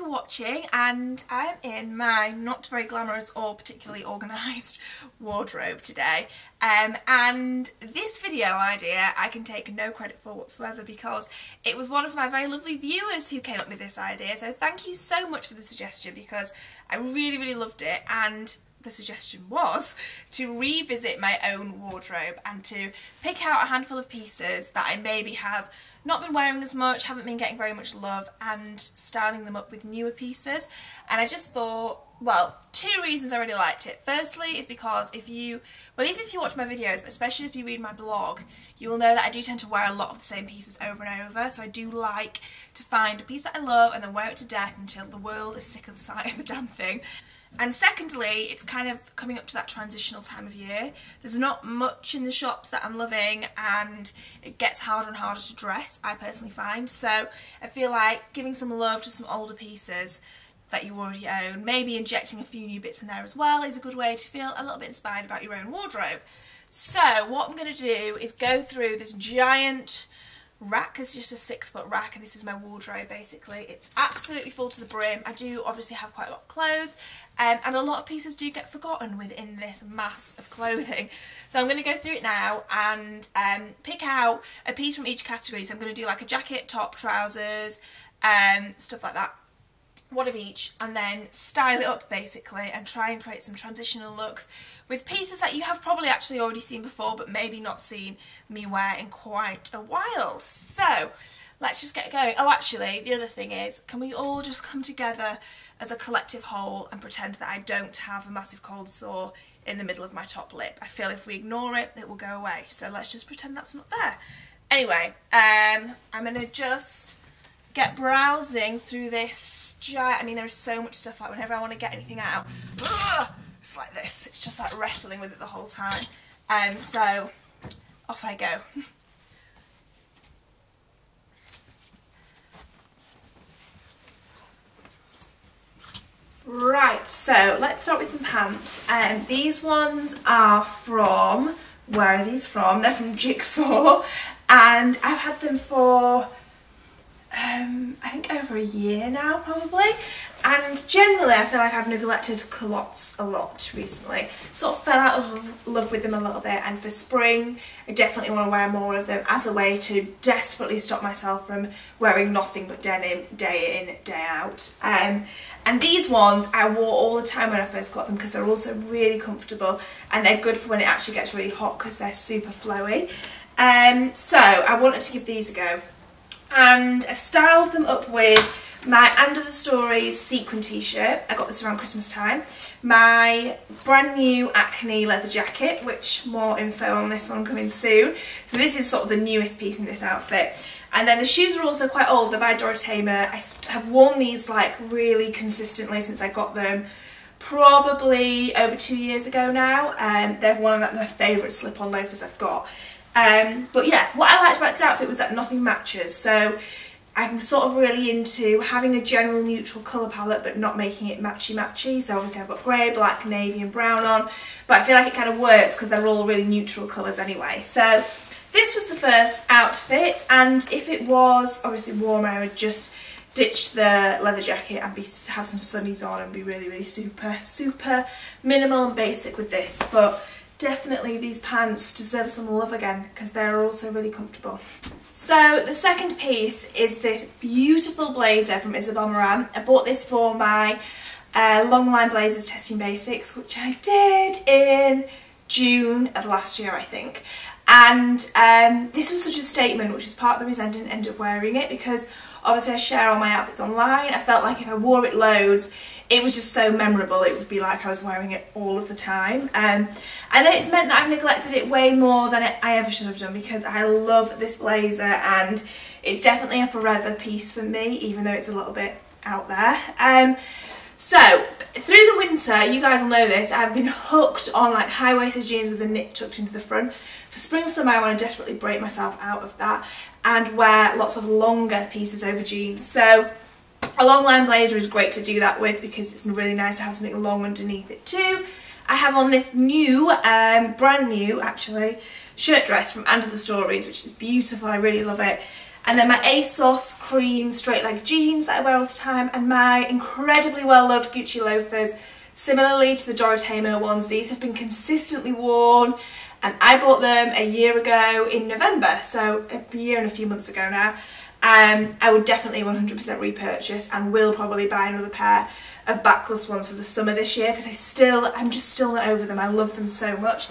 for watching, and I'm in my not very glamorous or particularly organised wardrobe today, and this video idea I can take no credit for whatsoever because it was one of my very lovely viewers who came up with this idea, so thank you so much for the suggestion because I really loved it. And the suggestion was to revisit my own wardrobe and to pick out a handful of pieces that I maybe have not been wearing as much, haven't been getting very much love, and styling them up with newer pieces. And I just thought, well, two reasons I really liked it. Firstly is because even if you watch my videos, but especially if you read my blog, you will know that I do tend to wear a lot of the same pieces over and over, so I do like to find a piece that I love and then wear it to death until the world is sick of the sight of the damn thing. And secondly, it's kind of coming up to that transitional time of year. There's not much in the shops that I'm loving, and it gets harder and harder to dress, I personally find. So I feel like giving some love to some older pieces that you already own, maybe injecting a few new bits in there as well, is a good way to feel a little bit inspired about your own wardrobe. So what I'm going to do is go through this giant rack. It's just a 6-foot rack, and this is my wardrobe basically. It's absolutely full to the brim. I do obviously have quite a lot of clothes, and a lot of pieces do get forgotten within this mass of clothing. So I'm going to go through it now and pick out a piece from each category. So I'm going to do like a jacket, top, trousers, stuff like that, one of each, and then style it up basically and try and create some transitional looks with pieces that you have probably actually already seen before but maybe not seen me wear in quite a while. So let's just get going. Oh, actually, the other thing is, can we all just come together as a collective whole and pretend that I don't have a massive cold sore in the middle of my top lip? I feel if we ignore it, it will go away. So let's just pretend that's not there. Anyway, I'm going to just get browsing through this giant, I mean, there's so much stuff, like whenever I want to get anything out, it's like this. It's just like wrestling with it the whole time. So off I go. Right, so let's start with some pants. These ones are from, where are these from? They're from Jigsaw, and I've had them for I think over a year now probably, and generally I feel like I've neglected culottes a lot recently. Sort of fell out of love with them a little bit, and for spring I definitely want to wear more of them as a way to desperately stop myself from wearing nothing but denim day in, day out. And these ones I wore all the time when I first got them because they're also really comfortable, and they're good for when it actually gets really hot because they're super flowy. So I wanted to give these a go, and I've styled them up with my Under the Stories sequin t-shirt. I got this around Christmas time. My brand new Acne leather jacket, which more info on this one coming soon. So this is sort of the newest piece in this outfit. And then the shoes are also quite old. They're by Dorateymur. I have worn these like really consistently since I got them, probably over 2 years ago now. They're one of my favourite slip-on loafers I've got. But yeah, what I liked about this outfit was that nothing matches, so I'm sort of really into having a general neutral colour palette but not making it matchy-matchy. So obviously I've got grey, black, navy and brown on, but I feel like it kind of works because they're all really neutral colours anyway. So this was the first outfit, and if it was obviously warmer I would just ditch the leather jacket and have some sunnies on and be really super minimal and basic with this. But definitely these pants deserve some love again because they're also really comfortable. So the second piece is this beautiful blazer from Isabel Marant. I bought this for my long line blazers testing basics, which I did in June of last year I think. And this was such a statement, which is part of the reason I didn't end up wearing it, because obviously I share all my outfits online. I felt like if I wore it loads, it was just so memorable, it would be like I was wearing it all of the time. And then it's meant that I've neglected it way more than I ever should have done, because I love this blazer and it's definitely a forever piece for me, even though it's a little bit out there. So through the winter, you guys will know this, I've been hooked on like high-waisted jeans with a knit tucked into the front. For spring summer I want to desperately break myself out of that and wear lots of longer pieces over jeans. So a long line blazer is great to do that with because it's really nice to have something long underneath it too. I have on this new, brand new actually, shirt dress from Under the Stories, which is beautiful, I really love it. And then my ASOS cream straight leg jeans that I wear all the time, and my incredibly well loved Gucci loafers. Similarly to the Dorateymur ones, these have been consistently worn, and I bought them a year ago in November, so a year and a few months ago now. I would definitely 100% repurchase, and will probably buy another pair of backless ones for the summer this year, because I'm just still not over them. I love them so much.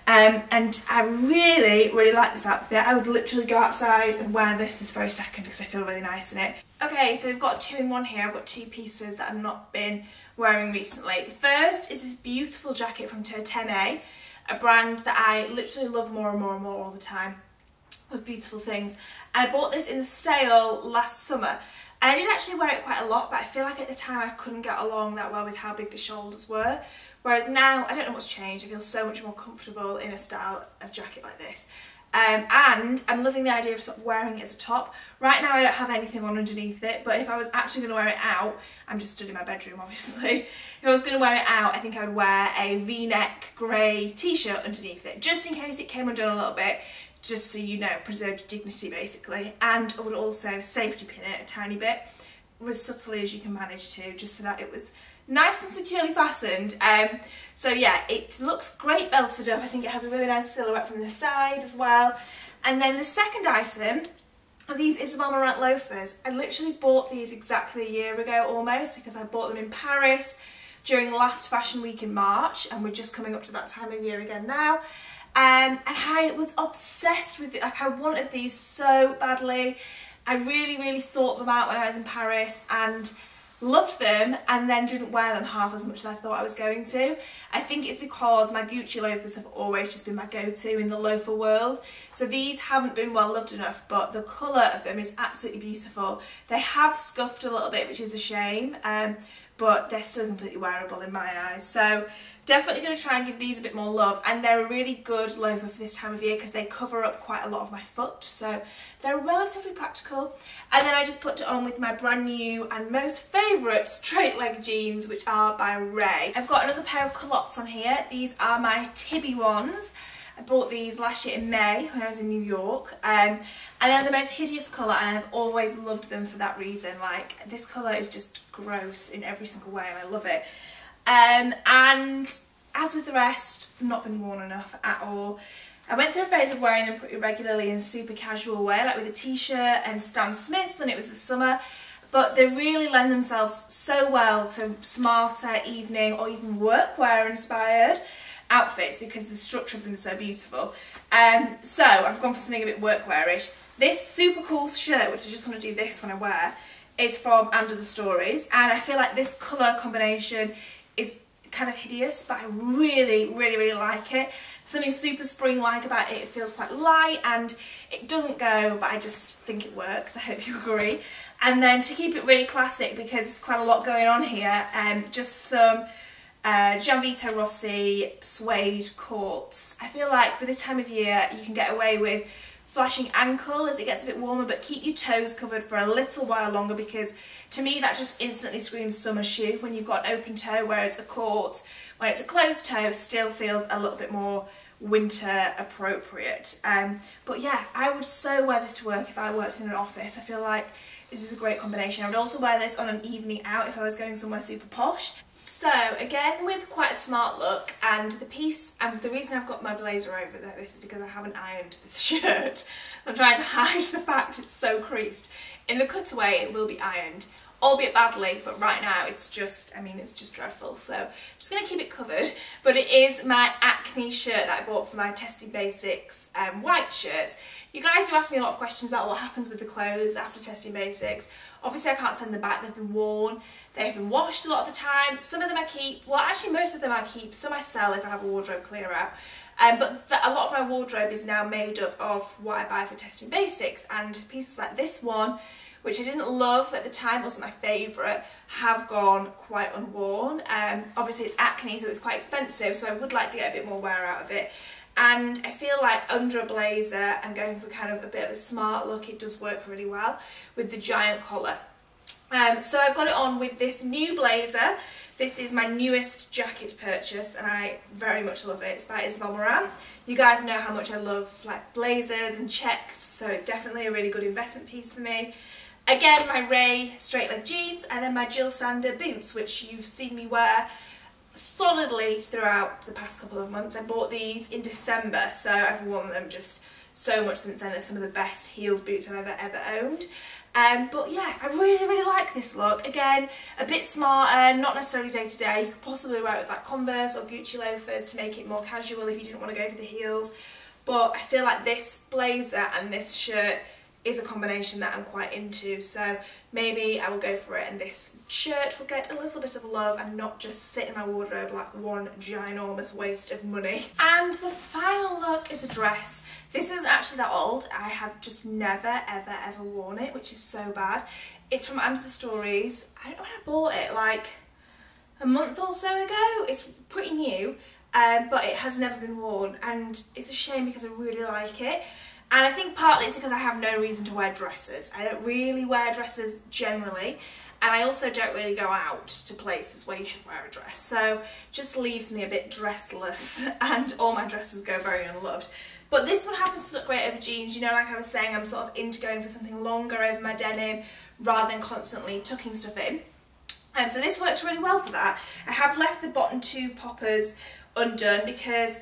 And I really like this outfit. I would literally go outside and wear this very second because I feel really nice in it. Okay, so we've got 2 in 1 here. I've got 2 pieces that I've not been wearing recently. The first is this beautiful jacket from Toteme, a brand that I literally love more and more and more all the time, with beautiful things. And I bought this in the sale last summer, and I did actually wear it quite a lot, but I feel like at the time I couldn't get along that well with how big the shoulders were. Whereas now, I don't know what's changed, I feel so much more comfortable in a style of jacket like this. And I'm loving the idea of sort of wearing it as a top. Right now I don't have anything on underneath it, but if I was actually going to wear it out, I'm just stood in my bedroom obviously, if I was going to wear it out, I think I would wear a V-neck grey t-shirt underneath it, just in case it came undone a little bit, just so you know, preserved dignity basically. And I would also safety pin it a tiny bit, as subtly as you can manage to, just so that it was nice and securely fastened. So yeah, it looks great belted up. I think it has a really nice silhouette from the side as well. And then the second item are these Isabel Marant loafers. I literally bought these exactly a year ago almost, because I bought them in Paris during last fashion week in March, and we're just coming up to that time of year again now. And I was obsessed with it. Like, I wanted these so badly. I really sought them out when I was in Paris and loved them, and then didn't wear them half as much as I thought I was going to. I think it's because my Gucci loafers have always just been my go-to in the loafer world, so these haven't been well loved enough, but the colour of them is absolutely beautiful. They have scuffed a little bit, which is a shame, but they're still completely wearable in my eyes. So definitely going to try and give these a bit more love, and they're a really good loafer for this time of year because they cover up quite a lot of my foot, so they're relatively practical. And then I just put it on with my brand new and most favourite straight leg jeans, which are by Raey. I've got another pair of culottes on here. These are my Tibi ones. I bought these last year in May when I was in New York, and they're the most hideous colour, and I've always loved them for that reason. Like, this colour is just gross in every single way, and I love it. And as with the rest, not been worn enough at all. I went through a phase of wearing them pretty regularly in a super casual way, like with a t-shirt and Stan Smiths when it was the summer, but they really lend themselves so well to smarter evening or even workwear inspired outfits because the structure of them is so beautiful. So I've gone for something a bit workwearish. This super cool shirt, which I just want to do this when I wear, is from Under the Stories, and I feel like this colour combination is kind of hideous, but I really like it. Something super spring-like about it. It feels quite light and it doesn't go, but I just think it works. I hope you agree. And then to keep it really classic, because there's quite a lot going on here, just some Gianvito Rossi suede courts. I feel like for this time of year you can get away with flashing ankle as it gets a bit warmer, but keep your toes covered for a little while longer, because to me that just instantly screams summer shoe when you've got an open toe, where it's a court, when it's a closed toe still feels a little bit more winter appropriate. But yeah, I would so wear this to work if I worked in an office. I feel like this is a great combination. I would also wear this on an evening out if I was going somewhere super posh. So again, with quite a smart look, and the reason I've got my blazer over this is because I haven't ironed this shirt. I'm trying to hide the fact it's so creased. In the cutaway it will be ironed, albeit badly, but right now it's just, it's just dreadful, so I'm just going to keep it covered. But it is my ACNE shirt that I bought for my Testing Basics white shirts. You guys do ask me a lot of questions about what happens with the clothes after Testing Basics. Obviously I can't send them back, they've been worn, they've been washed a lot of the time. Some of them I keep, well actually most of them I keep, some I sell if I have a wardrobe clear out. But a lot of my wardrobe is now made up of what I buy for Testing Basics, and pieces like this one, which I didn't love at the time, wasn't my favourite, have gone quite unworn. Obviously it's ACNE, so it's quite expensive, so I would like to get a bit more wear out of it. And I feel like under a blazer and going for kind of a bit of a smart look, it does work really well with the giant collar. So I've got it on with this new blazer. This is my newest jacket purchase and I very much love it. It's by Isabel Marant. You guys know how much I love like blazers and checks, so it's definitely a really good investment piece for me. Again, my Raey straight leg jeans, and then my Jil Sander Boots, which you've seen me wear solidly throughout the past couple of months. I bought these in December, so I've worn them just so much since then. They're some of the best heeled boots I've ever owned. But yeah, I really like this look. Again, a bit smarter, not necessarily day to day. You could possibly wear it with like Converse or Gucci loafers to make it more casual if you didn't want to go for the heels. But I feel like this blazer and this shirt is a combination that I'm quite into, so maybe I will go for it and this shirt will get a little bit of love and not just sit in my wardrobe like one ginormous waste of money. And the final look is a dress. This isn't actually that old. I have just never ever worn it, which is so bad. It's from Under the Stories. I don't know when I bought it, like a month or so ago. It's pretty new, but it has never been worn and it's a shame because I really like it. And I think partly it's because I have no reason to wear dresses. I don't really wear dresses generally, and I also don't really go out to places where you should wear a dress, so it just leaves me a bit dressless and all my dresses go very unloved. But this one happens to look great over jeans. You know, like I was saying, I'm sort of into going for something longer over my denim rather than constantly tucking stuff in. So this works really well for that. I have left the bottom two poppers undone because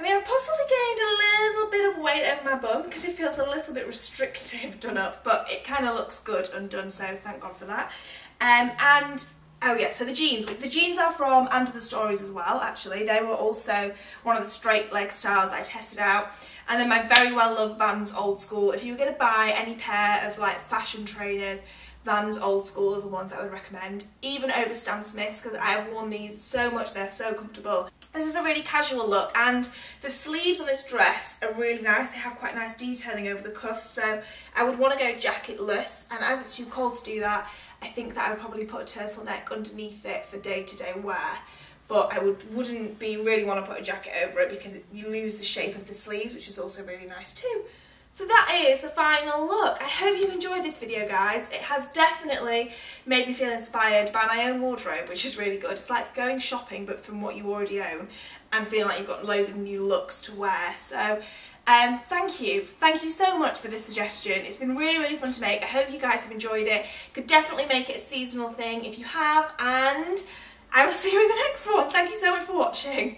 I mean, I've possibly gained a little bit of weight over my bum because it feels a little bit restrictive done up, but it kind of looks good undone, so thank God for that. And oh yeah, so the jeans are from Under the Stories as well, actually. They were also one of the straight leg styles that I tested out. And then my very well loved Vans Old School. If you were going to buy any pair of like fashion trainers, Vans Old School are the ones that I would recommend, even over Stan Smiths, because I have worn these so much, they're so comfortable. This is a really casual look, and the sleeves on this dress are really nice. They have quite nice detailing over the cuffs, so I would want to go jacketless, and as it's too cold to do that, I think that I would probably put a turtleneck underneath it for day-to-day wear. But I wouldn't really want to put a jacket over it because you lose the shape of the sleeves, which is also really nice too. So that is the final look. I hope you've enjoyed this video, guys. It has definitely made me feel inspired by my own wardrobe, which is really good. It's like going shopping, but from what you already own, and feeling like you've got loads of new looks to wear. So thank you so much for this suggestion. It's been really fun to make. I hope you guys have enjoyed it. Could definitely make it a seasonal thing if you have, and I will see you in the next one. Thank you so much for watching.